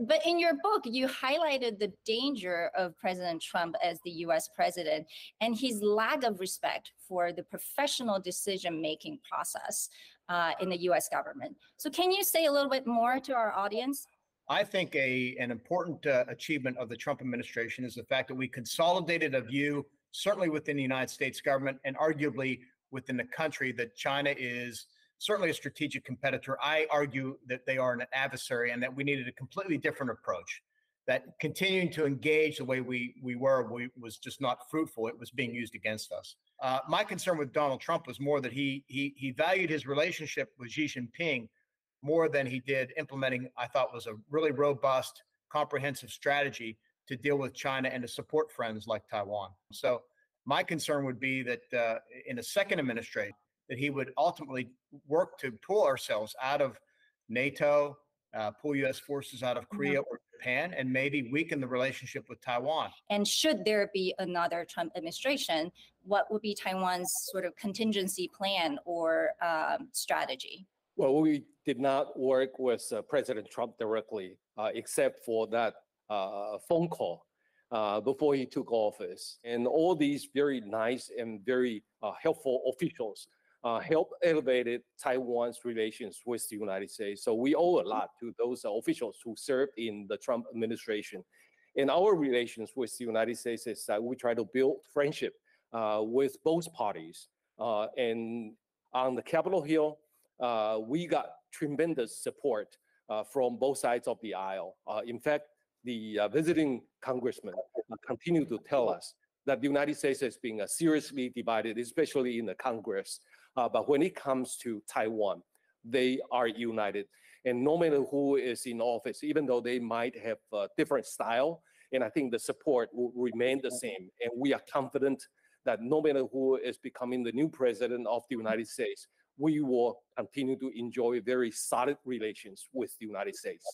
But in your book, you highlighted the danger of President Trump as the U.S. president and his lack of respect for the professional decision-making process in the U.S. government. So can you say a little bit more to our audience? I think an important achievement of the Trump administration is the fact that we consolidated a view, certainly within the United States government and arguably within the country, that China is certainly a strategic competitor. I argue that they are an adversary and that we needed a completely different approach, that continuing to engage the way we was just not fruitful. It was being used against us. My concern with Donald Trump was more that he valued his relationship with Xi Jinping more than he did implementing, I thought, was a really robust, comprehensive strategy to deal with China and to support friends like Taiwan. So my concern would be that in a second administration, that he would ultimately work to pull ourselves out of NATO, pull U.S. forces out of Korea or Japan, and maybe weaken the relationship with Taiwan. And should there be another Trump administration, what would be Taiwan's sort of contingency plan or strategy? Well, we did not work with President Trump directly, except for that phone call before he took office. And all these very nice and very helpful officials helped elevate Taiwan's relations with the United States. So we owe a lot to those officials who served in the Trump administration. And our relations with the United States is that we try to build friendship with both parties. And on the Capitol Hill, we got tremendous support from both sides of the aisle. In fact, the visiting congressman continue to tell us that the United States is being seriously divided, especially in the Congress. But when it comes to Taiwan, they are united. And no matter who is in office, even though they might have a different style, and I think the support will remain the same. And we are confident that no matter who is becoming the new president of the United States, we will continue to enjoy very solid relations with the United States.